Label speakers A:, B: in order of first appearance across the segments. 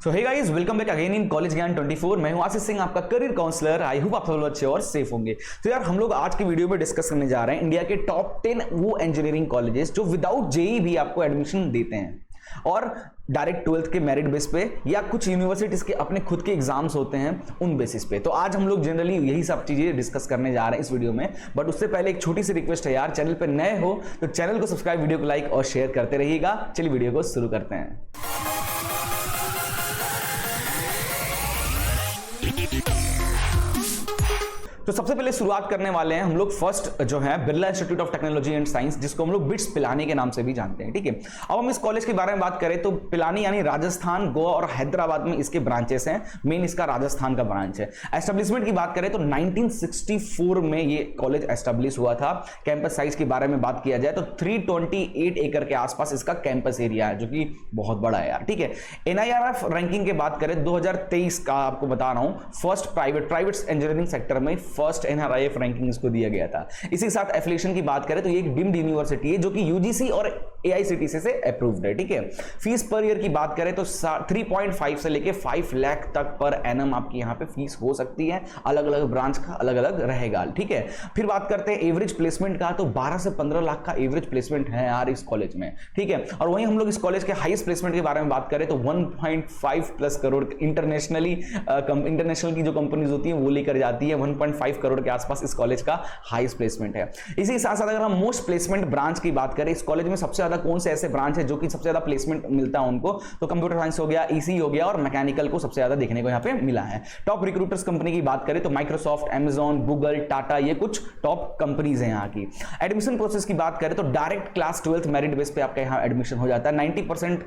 A: So hey guys, welcome back again in college Gyan 24। मैं हूं आशीष सिंह, आपका करियर काउंसलर। आई होप आप सब अच्छे और सेफ होंगे। तो यार, हम लोग आज की वीडियो में डिस्कस करने जा रहे हैं इंडिया के टॉप 10 वो इंजीनियरिंग कॉलेजेस जो विदाउट जेई भी आपको एडमिशन देते हैं और डायरेक्ट 12th के मेरिट बेस पे या कुछ यूनिवर्सिटीज के अपने खुद के एग्जाम्स होते हैं उन बेसिस पे। तो आज हम लोग जनरली यही सब चीजें डिस्कस करने जा रहे हैं इस वीडियो में। बट उससे पहले एक छोटी सी रिक्वेस्ट है यार, चैनल पे नए हो तो चैनल को सब्सक्राइब, वीडियो को लाइक और शेयर करते रहिएगा। चलिए वीडियो को शुरू करते हैं। तो सबसे पहले शुरुआत करने वाले हैं हम लोग फर्स्ट जो है Birla institute of technology and science, जिसको हम लोग बिट्स पिलानी के नाम से भी जानते हैं। ठीक है, अब हम इस कॉलेज के बारे में बात करें तो पिलानी यानी राजस्थान, गोवा और हैदराबाद में इसके ब्रांचेस हैं। मेन इसका राजस्थान का ब्रांच है। एस्टेब्लिशमेंट की बात करें तो 1964 में ये कॉलेज एस्टेब्लिश हुआ था। कैंपस साइज के बारे में बात किया जाए तो 328 एकड़ के आसपास इसका कैंपस एरिया है, जो कि बहुत बड़ा है यार। ठीक है, NIRF रैंकिंग की बात करें 2023 का आपको बता रहा हूं, फर्स्ट प्राइवेट इंजीनियरिंग सेक्टर में फर्स्ट NRIF रैंकिंग इसको दिया गया था। इसी के साथ एफिलिएशन की बात करें तो ये एक डीम्ड यूनिवर्सिटी है जो कि UGC और AICTC से अप्रूव्ड है। ठीक है, फीस पर ईयर की बात करें तो 3.5 से लेके 5 लाख तक पर एनम आपकी यहां पे फीस हो सकती है। अलग अलग ब्रांच का अलग अलग रहेगा। ठीक है, फिर बात करते हैं एवरेज प्लेसमेंट का, तो 12 से 15 लाख का एवरेज प्लेसमेंट है यार इस कॉलेज में। ठीक है, और वहीं हम लोग इस कॉलेज के हाईएस्ट प्लेसमेंट के बारे में बात करें तो 1.5 प्लस करोड़ इंटरनेशनल की जो कंपनीज होती हैं वो लेकर जाती है। 1.5 करोड़ के आसपास इस कॉलेज का हाईएस्ट प्लेसमेंट है। इसी के साथ साथ अगर हम मोस्ट प्लेसमेंट ब्रांच की बात करें, इस कॉलेज में सबसे ज्यादा कौन से ऐसे ब्रांच है जो कि सबसे ज्यादा प्लेसमेंट मिलता है उनको, तो कंप्यूटर साइंस हो गया, EC हो गया और मैकेनिकल को सबसे ज्यादा देखने को यहां पे मिला है। टॉप रिक्रूटर्स कंपनी की बात करें तो माइक्रोसॉफ्ट, अमेजॉन, गूगल, टाटा, ये कुछ टॉप कंपनीज हैं यहां की। एडमिशन प्रोसेस की बात करें तो direct class 12th merit base पे आपका यहां एडमिशन हो जाता है। 90%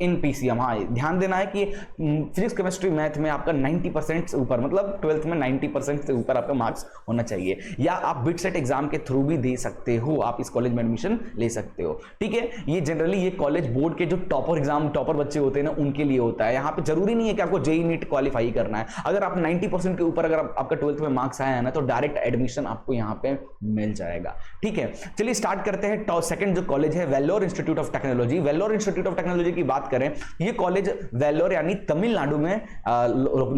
A: इन PCM। हाँ, ध्यान देना है कि फिजिक्स, केमिस्ट्री, मैथ में आपका 90% से ऊपर, मतलब 12th में 90% से ऊपर आपका मार्क्स होना चाहिए। या आप बिटसेट एग्जाम के थ्रू भी दे सकते हो, आप इस कॉलेज में एडमिशन ले सकते हो। ठीक है, ये जनरली ये कॉलेज बोर्ड के जो टॉपर बच्चे होते हैं ना, उनके लिए होता है। यहां पे जरूरी नहीं है कि आपको जेईई नीट क्वालिफाई करना है। अगर आप 90% के ऊपर अगर आपका 12th में मार्क्स आया है ना, तो डायरेक्ट एडमिशन आपको यहां पे मिल जाएगा। ठीक है, चलिए स्टार्ट करते हैं। सेकंड जो कॉलेज है Vellore institute of technology. Vellore institute of technology की बात करें, ये कॉलेज वेल्लोर यानी तमिलनाडु में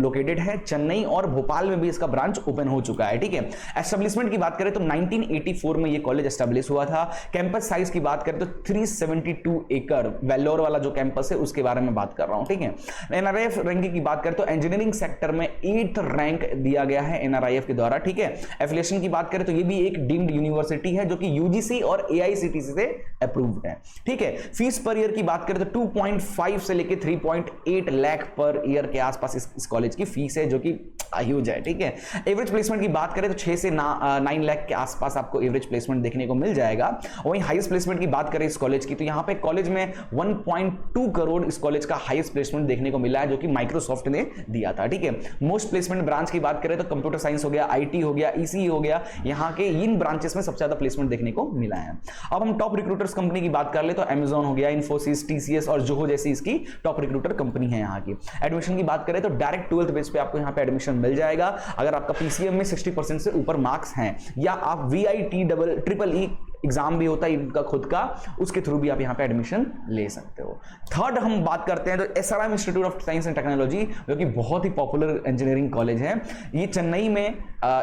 A: लोकेटेड है। चेन्नई और भोपाल में भी इसका ब्रांच ओपन हो चुका है। ठीक है, एस्टेब्लिशमेंट की बात करें तो 1984 में ये कॉलेज एस्टेब्लिश हुआ था। कैंपस साइज की बात करें तो 372 एकड़, वेल्लोर वाला जो कैंपस है उसके बारे में बात कर रहा हूं। ठीक है, NRIF रैंकिंग की बात करें तो इंजीनियरिंग सेक्टर में 8th रैंक दिया गया है NRIF के द्वारा। ठीक है, एफिलिएशन की बात करें तो ये भी एक डीम्ड यूनिवर्सिटी है जो कि UGC और AICTC से अप्रूव्ड है। ठीक है, फीस पर ईयर की बात करें तो 2.5 से लेके 3.8 लाख पर ईयर के आसपास इस कॉलेज की फीस है, जो कि ह्यूज है। ठीक है, एवरेज प्लेसमेंट की बात करें तो 6 से 9 लाख के आसपास आपको एवरेज प्लेसमेंट देखने को मिल जाएगा। वहीं हाईएस्ट प्लेसमेंट की बात करें इस कॉलेज की, तो यहां पे कॉलेज में 1.2 करोड़ इस कॉलेज का हाईएस्ट प्लेसमेंट देखने को मिला है, जो कि माइक्रोसॉफ्ट ने दिया था। ठीक है, मोस्ट प्लेसमेंट ब्रांच की बात करें तो कंप्यूटर साइंस हो गया, IT हो गया, EC हो गया, यहां के इन ब्रांचेस में सबसे ज्यादा प्लेसमेंट देखने को मिला है। अब हम टॉप रिक्रूटर्स कंपनी की बात कर ले तो अमेजॉन हो गया, इन्फोसिस, TCS और जोहो जैसी इसकी टॉप रिक्रूटर कंपनी है यहां की। एडमिशन की बात करें तो डायरेक्ट 12th बेस पे आपको यहां पे एडमिशन मिल जाएगा। अगर आपका PCM में 60% से ऊपर मार्क्स हैं, या आप VIT एग्जाम भी होता है इनका खुद का, उसके थ्रू भी आप यहां पे एडमिशन ले सकते हो। थर्ड हम बात करते हैं तो SRM institute of science and technology, जो कि बहुत ही पॉपुलर इंजीनियरिंग कॉलेज है। ये चेन्नई में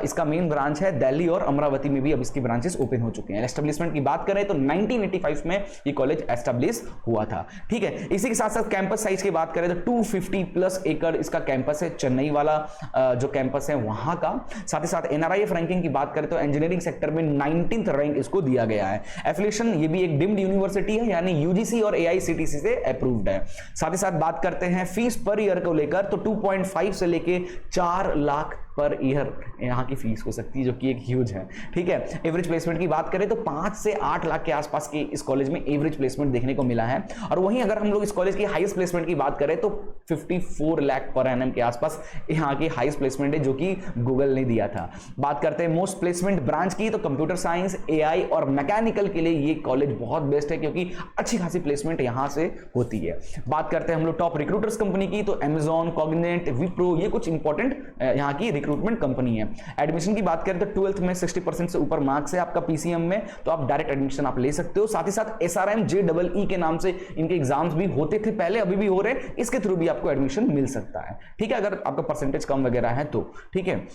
A: इसका मेन ब्रांच है। दिल्ली और अमरावती में भी अब इसकी ब्रांचेस ओपन हो चुके हैं। एस्टेब्लिशमेंट की बात करें तो 1985 में ये कॉलेज एस्टेब्लिश हुआ था। ठीक है, इसी के साथ साथ कैंपस साइज की बात करें तो 250 प्लस एकड़ इसका कैंपस है। चेन्नई वाला जो कैंपस है वहां का। साथ ही साथ NRIF रैंकिंग की बात करें तो इंजीनियरिंग सेक्टर में 19th रैंक इसको दिया गया है। एफिलिएशन ये भी एक डीम्ड यूनिवर्सिटी है, यानी UGC और AICTC से अप्रूव्ड है। साथ ही साथ बात करते हैं फीस पर ईयर को लेकर तो 2.5 से लेके 4 लाख पर ईयर यहां की फीस हो सकती है, जो कि एक ह्यूज है। ठीक है, एवरेज प्लेसमेंट की बात करें तो 5 से 8 लाख के आसपास की इस कॉलेज में एवरेज प्लेसमेंट देखने को मिला है। और वहीं अगर हम लोग इस कॉलेज की हाईएस्ट प्लेसमेंट की बात करें तो 54 लाख पर एनएम के आसपास यहां की हाईएस्ट प्लेसमेंट है, जो कि गूगल ने दिया था। बात करते हैं मोस्ट प्लेसमेंट ब्रांच की, तो कंप्यूटर साइंस, AI और मैकेनिकल के लिए ये कॉलेज बहुत बेस्ट है, क्योंकि अच्छी खासी प्लेसमेंट यहां से होती है। बात करते हैं हम लोग टॉप रिक्रूटर्स कंपनी की, तो अमेजॉन, कॉग्निजेंट, विप्रो, ये कुछ इंपॉर्टेंट यहां की रिक्रूटमेंट कंपनी है। एडमिशन की बात करें तो 12th में 60% से ऊपर मार्क्स है आपका पीसीएम में, तो आप डायरेक्ट एडमिशन आप ले सकते हो। साथ ही साथ एसआरएम जेईई के नाम से इनके एग्जाम्स भी होते थे पहले, अभी भी हो रहे हैं, इसके थ्रू भी आपको एडमिशन मिल सकता है, ठीक है, अगर आपका परसेंटेज कम वगैरह है तो, ठीक है।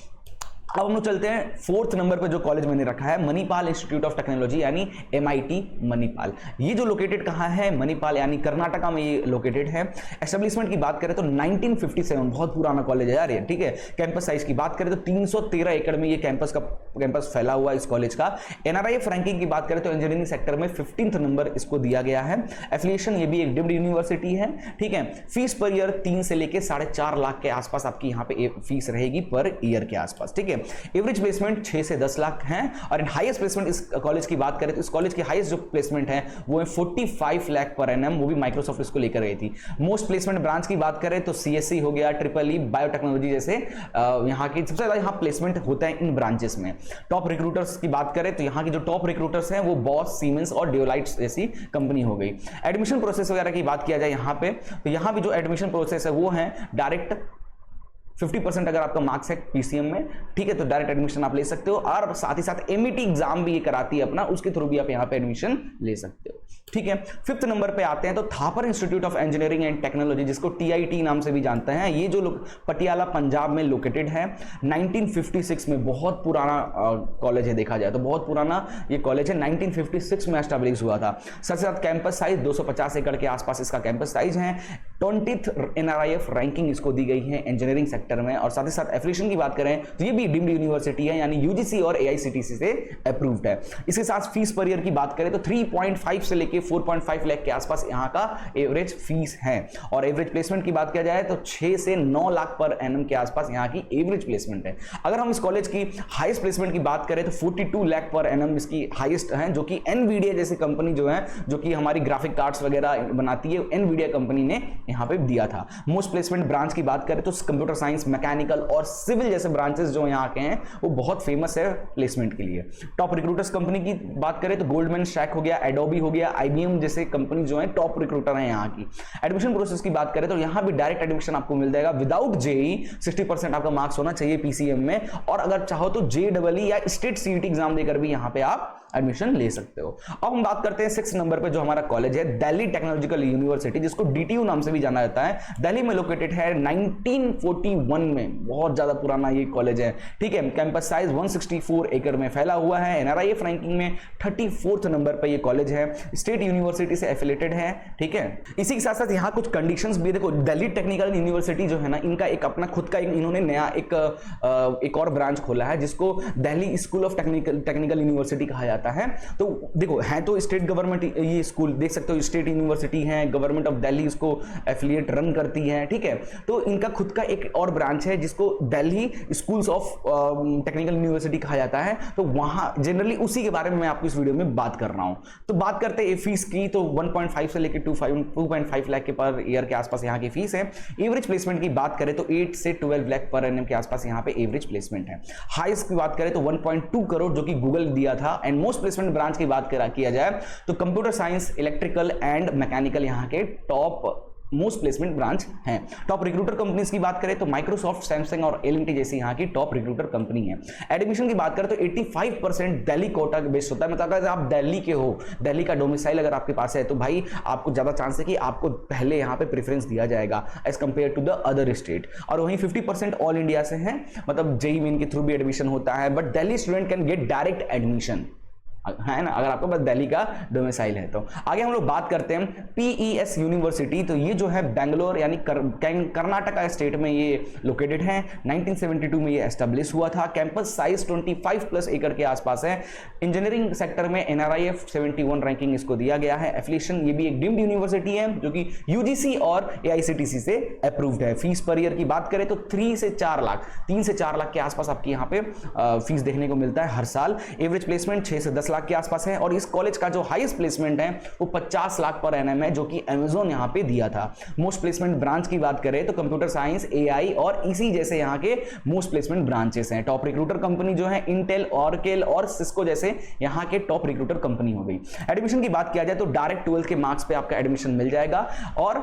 A: अब हम लोग चलते हैं 4th नंबर पे जो कॉलेज मैंने रखा है, मणिपाल इंस्टीट्यूट ऑफ टेक्नोलॉजी यानी MIT मणिपाल। ये जो लोकेटेड कहाँ है, मणिपाल यानी कर्नाटका में ये लोकेटेड है। एस्टेब्लिशमेंट की बात करें तो 1957, बहुत पुराना कॉलेज है यार ये, ठीक है। कैंपस साइज की बात करें तो 313 एकड़ में ये कैंपस फैला हुआ इस कॉलेज का। NRIF रैंकिंग की बात करें तो इंजीनियरिंग सेक्टर में 15th नंबर इसको दिया गया है। एफिलिएशन ये भी एक डीम्ड यूनिवर्सिटी है, ठीक है। फीस पर ईयर 3 से लेकर 4.5 लाख के आसपास आपकी यहाँ पे फीस रहेगी पर ईयर के आसपास, ठीक है। एवरेज प्लेसमेंट 6 से 10 लाख हैं। और हाईएस्ट प्लेसमेंट इस कॉलेज की बात करें तो इस कॉलेज की हाईएस्ट जो प्लेसमेंट है वो है 45 लाख पर एनएम, वो भी माइक्रोसॉफ्ट इसको लेकर गई थी। मोस्ट प्लेसमेंट ब्रांच की बात करें तो CSE हो गया, EEE, बायोटेक्नोलॉजी जैसे यहाँ की सबसे ज्यादा यहाँ प्लेसमेंट होता है इन ब्रांचेस में। टॉप रिक्रूटर्स की बात करें तो यहाँ की जो टॉप रिक्रूटर्स हैं वो बॉस, सीमेंस और डेलोइट जैसी कंपनी हो गई। एडमिशन प्रोसेस वगैरह की बात किया जाए यहाँ पे तो यहाँ भी जो एडमिशन प्रोसेस है वो है डायरेक्ट 50% अगर आपका मार्क्स है पीसीएम में, ठीक है, तो डायरेक्ट एडमिशन आप ले सकते हो। और साथ ही साथ MET एग्जाम भी ये कराती है अपना, उसके थ्रू भी आप यहाँ पे एडमिशन ले सकते हो, ठीक है। 5th नंबर पे आते हैं तो Thapar institute of engineering and technology, जिसको TIT नाम से भी जानते हैं। ये जो पटियाला पंजाब में लोकेटेड है। 1956 में, बहुत पुराना कॉलेज है, देखा जाए तो बहुत पुराना ये कॉलेज है। 1956 में एस्टैब्लिश हुआ था। साथ ही साथ कैंपस साइज 250 एकड़ के आसपास इसका कैंपस साइज है। 20th NRIF रैंकिंग इसको दी गई है इंजीनियरिंग सेक्टर में। और साथ ही साथ एफिलिएशन की बात करें तो ये भी डीम्ड यूनिवर्सिटी है, यानी UGC और AICTC से अप्रूव्ड है। इसके साथ फीस पर ईयर की बात करें तो 3.5 से लेके 4.5 लाख के आसपास यहाँ का एवरेज फीस है। और एवरेज प्लेसमेंट की बात किया जाए तो 6 से 9 लाख पर एनएम के आसपास यहाँ की एवरेज प्लेसमेंट है। अगर हम इस कॉलेज की हाईएस्ट प्लेसमेंट की बात करें तो 42 लाख पर एनएम इसकी हाईएस्ट है, जो कि एनवीडिया जैसी कंपनी जो है, जो कि हमारी ग्राफिक कार्ड्स वगैरह बनाती है, एनवीडिया कंपनी ने यहाँ पे दिया था। मोस्ट प्लेसमेंट ब्रांच की बात करें तो कंप्यूटर साइंस, मैकेनिकल और सिविल जैसे ब्रांचेस जो यहाँ के हैं वो बहुत फेमस है प्लेसमेंट के लिए। टॉप रिक्रूटर्स कंपनी की बात करें तो गोल्डमैन सैक हो गया, एडोबी हो गया, IBM जैसे कंपनी जो है टॉप रिक्रूटर है यहाँ की। एडमिशन प्रोसेस की बात करें तो यहाँ भी डायरेक्ट एडमिशन आपको मिल जाएगा विदाउट जेई। 60% आपका मार्क्स होना चाहिए पीसीएम में, और अगर चाहो तो JEE या स्टेट CET एग्जाम देकर भी यहाँ पे आप एडमिशन ले सकते हो। अब हम बात करते हैं 6 नंबर पे जो हमारा कॉलेज है, दिल्ली टेक्नोलॉजिकल यूनिवर्सिटी, जिसको DTU नाम से भी जाना जाता है। दिल्ली में लोकेटेड है। 1941 में, बहुत ज्यादा पुराना ये कॉलेज है, ठीक है। कैंपस साइज 164 एकड़ में फैला हुआ है। NRIF रैंकिंग में 34th नंबर पे ये कॉलेज है। स्टेट यूनिवर्सिटी से एफिलेटेड है, ठीक है। इसी के साथ साथ यहाँ कुछ कंडीशंस भी देखो, दिल्ली टेक्निकल यूनिवर्सिटी जो है ना, इनका एक अपना खुद का इन्होंने नया एक और ब्रांच खोला है जिसको Delhi school of technical university कहा जाता है। तो देखो, है तो स्टेट गवर्नमेंट ये स्कूल, देख सकते हो स्टेट यूनिवर्सिटी है, गवर्नमेंट ऑफ दिल्ली इसको एफिलिएट रन करती है, ठीक है। तो इनका खुद का एक और ब्रांच है जिसको Delhi schools of technical university कहा जाता है। तो वहां जनरली उसी के बारे में मैं आपको इस वीडियो में बात कर रहा हूं। तो बात करते हैं फीस की, तो 1.5 से लेकर 2.5 लाख के पर ईयर के आसपास यहाँ की फीस है। एवरेज प्लेसमेंट की बात करें तो 8 से 12 लाख पर एनएम के आसपास यहाँ पे एवरेज प्लेसमेंट है। हाईएस्ट की बात करें तो 1.2 करोड़ जो कि गूगल दिया था। एंड मोस्ट प्लेसमेंट ब्रांच की बात किया जाए तो computer science, electrical and mechanical यहाँ के टॉप मोस्ट प्लेसमेंट ब्रांच हैं। टॉप रिक्रूटर कंपनीज की बात करें तो माइक्रोसॉफ्ट, सैमसंग और L&T जैसी यहाँ की टॉप रिक्रूटर कंपनी है। एडमिशन की बात करें तो 85% दिल्ली कोटा बेस्ड होता है। मतलब अगर आप दिल्ली के हो, दिल्ली का डोमिसाइल अगर आपके पास है, तो भाई आपको ज्यादा चांस है कि आपको पहले यहाँ पे प्रेफरेंस दिया जाएगा as compare to the other state. और वहीं 50% ऑल इंडिया से है, मतलब JEE मेन के थ्रू भी एडमिशन होता है। But Delhi student can get direct admission, है ना, अगर आपके पास दिल्ली का डोमिसाइल है तो। आगे हम लोग बात करते हैं PES यूनिवर्सिटी। तो ये जो है बेंगलोर यानी कर्नाटका स्टेट में ये लोकेटेड है। 1972 में ये एस्टेब्लिश हुआ था। कैंपस साइज 25+ एकड़ के आसपास है। इंजीनियरिंग सेक्टर में NRIF 71 रैंकिंग इसको दिया गया है। एफिलिएशन ये भी एक डीम्ड यूनिवर्सिटी है जो कि UGC और AICTC से अप्रूव्ड है। फीस पर ईयर की बात करें तो 3 से 4 लाख के आसपास आपकी यहाँ पे फीस देखने को मिलता है हर साल। एवरेज प्लेसमेंट 6 से 10 लाख के आसपास है। और इस कॉलेज का जो हाईएस्ट प्लेसमेंट है वो 50 लाख पर एनएम है, जो कि Amazon यहाँ पे दिया था। मोस्ट प्लेसमेंट ब्रांच की बात करें तो कंप्यूटर साइंस, AI और EC जैसे यहाँ के मोस्ट प्लेसमेंट ब्रांचेस हैं। टॉप रिक्रूटर कंपनी जो है इंटेल, ऑरेकल और सिस्को जैसे यहाँ के टॉप रिक्रूटर कंपनी हो गई। एडमिशन की बात किया जाए तो डायरेक्ट 12th के मार्क्स पे आपका एडमिशन मिल जाएगा। और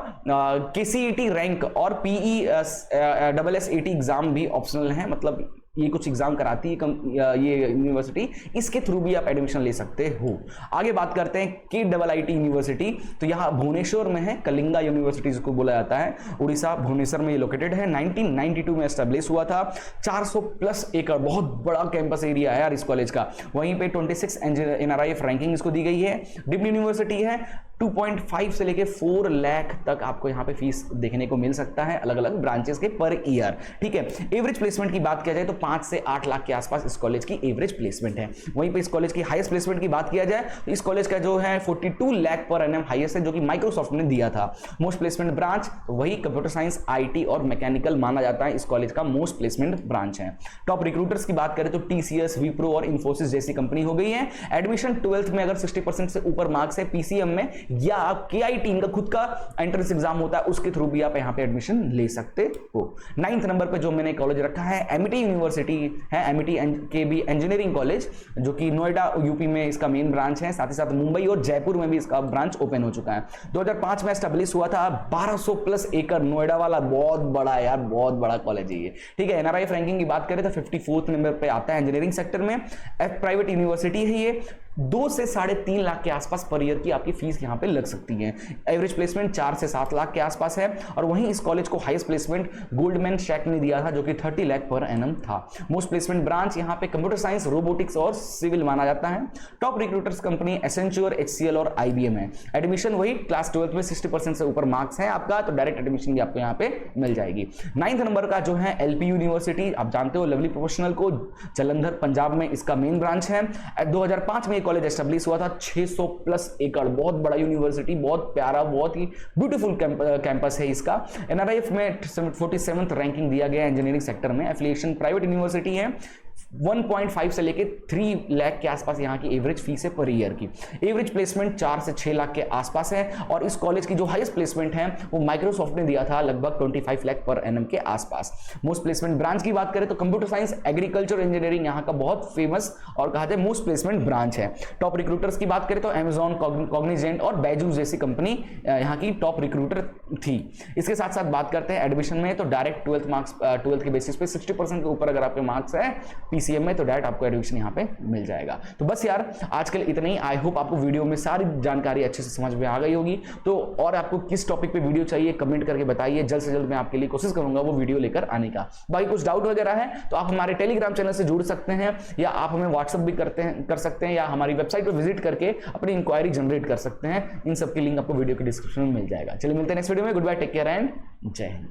A: KCET रैंक और PESSAT एग्जाम भी ऑप्शनल है, मतलब ये कुछ एग्जाम कराती है ये यूनिवर्सिटी, इसके थ्रू भी आप एडमिशन ले सकते हो। आगे बात करते हैं KIIT यूनिवर्सिटी, तो यहाँ भुवनेश्वर में है, कलिंगा यूनिवर्सिटी जिसको बोला जाता है, उड़ीसा भुवनेश्वर में ये लोकेटेड है। 1992 में एस्टेब्लिश हुआ था। 400 प्लस एकड़, बहुत बड़ा कैंपस एरिया है यार इस कॉलेज का। वहीं पे 26 NRIF रैंकिंग इसको दी गई है। डिम्ड यूनिवर्सिटी है। 2.5 से लेके 4 लाख तक आपको यहाँ पे फीस देखने को मिल सकता है अलग अलग ब्रांचेस के पर ईयर, ठीक है। एवरेज प्लेसमेंट की बात किया जाए तो 5 से 8 लाख के आसपास इस कॉलेज की एवरेज प्लेसमेंट है। वहीं पे इस कॉलेज की हाईएस्ट प्लेसमेंट की बात किया जाए तो इस कॉलेज का जो है 42 लाख पर एनएम हाईएस्ट है, जो कि माइक्रोसॉफ्ट ने दिया था। मोस्ट प्लेसमेंट ब्रांच वही कंप्यूटर साइंस, IT और मैकेनिकल माना जाता है, इस कॉलेज का मोस्ट प्लेसमेंट ब्रांच है। टॉप रिक्रूटर्स की बात करें तो TCS, विप्रो और इंफोसिस जैसी कंपनी हो गई है। एडमिशन 12th में अगर 60% से ऊपर मार्क्स है PCM में, या KIT का खुद का एंट्रेंस एग्जाम होता है, उसके थ्रू भी आप यहां पे एडमिशन ले सकते हो। 9th नंबर पे जो मैंने कॉलेज रखा है एमिटी यूनिवर्सिटी है, एमिटी KB इंजीनियरिंग कॉलेज, जो कि नोएडा यूपी में इसका मेन ब्रांच है। साथ ही साथ मुंबई और जयपुर में भी इसका ब्रांच ओपन हो चुका है। 2005 में एस्टेब्लिश हुआ था। 1200 प्लस एकड़, नोएडा वाला बहुत बड़ा है यार, बहुत बड़ा कॉलेज है ये, ठीक है। NRIF रैंकिंग की बात करें तो 54th नंबर पे आता है इंजीनियरिंग सेक्टर में। प्राइवेट यूनिवर्सिटी है ये। 2 से 3.5 लाख के आसपास पर ईयर की आपकी फीस यहां पे लग सकती है। एवरेज प्लेसमेंट 4 से 7 लाख के आसपास है। और वहीं इस कॉलेज को हाईएस्ट प्लेसमेंट गोल्डमैन सैक्स ने दिया था, जो कि 30 लाख पर एनम था। मोस्ट प्लेसमेंट ब्रांच यहां पे कंप्यूटर साइंस, रोबोटिक्स और सिविल माना जाता है। टॉप रिक्रूटर्स कंपनी एसेंचुअर, HCL और IBM है। एडमिशन वही क्लास 12th में 60% से ऊपर मार्क्स है आपका, तो डायरेक्ट एडमिशन भी आपको यहां पे मिल जाएगी। 9th नंबर का जो है LP यूनिवर्सिटी, आप जानते हो लवली प्रोफेशनल को, जलंधर पंजाब में इसका मेन ब्रांच है। 2005 में कॉलेज एस्टेब्लिश हुआ था। 600 प्लस एकड़, बहुत बड़ा यूनिवर्सिटी, बहुत प्यारा, बहुत ही ब्यूटीफुल कैंपस है इसका। NRIF में 47th रैंकिंग दिया गया है इंजीनियरिंग सेक्टर में। एफिलिएशन प्राइवेट यूनिवर्सिटी है। 1.5 से लेके 3 लाख के आसपास यहाँ की एवरेज फीस है पर ईयर की। एवरेज प्लेसमेंट 4 से 6 लाख के आसपास है। और इस कॉलेज की जो हाईएस्ट प्लेसमेंट है वो माइक्रोसॉफ्ट ने दिया था, लगभग 25 लाख पर एनम के आसपास। मोस्ट प्लेसमेंट ब्रांच की बात करें तो कंप्यूटर साइंस, एग्रीकल्चर, इंजीनियरिंग यहाँ का बहुत फेमस और कहा जाए मोस्ट प्लेसमेंट ब्रांच है। टॉप रिक्रूटर्स की बात करें तो अमेजॉन, कॉग्निजेंट और बैजूस जैसी कंपनी यहाँ की टॉप रिक्रूटर थी। इसके साथ साथ बात करते हैं एडमिशन में, तो डायरेक्ट 12th के बेसिस पे 60% के ऊपर अगर आपके मार्क्स है PCM में, तो डायरेक्ट आपको एडमिशन यहाँ पे मिल जाएगा। तो बस यार आज के लिए इतना ही। आई होप आपको वीडियो में सारी जानकारी अच्छे से समझ में आ गई होगी। तो और आपको किस टॉपिक पे वीडियो चाहिए कमेंट करके बताइए, जल्द से जल्द मैं आपके लिए कोशिश करूंगा वो वीडियो लेकर आने का। बाकी कुछ डाउट वगैरह है तो आप हमारे टेलीग्राम चैनल से जुड़ सकते हैं, या आप हमें व्हाट्सएप भी कर सकते हैं, या हमारी वेबसाइट पर विजिट करके अपनी इंक्वायरी जनरेट कर सकते हैं। इन सब की लिंक आपको वीडियो के डिस्क्रिप्शन में मिल जाएगा। चलिए मिलते हैं नेक्स्ट वीडियो में। Good bye, take care and जय हिंद।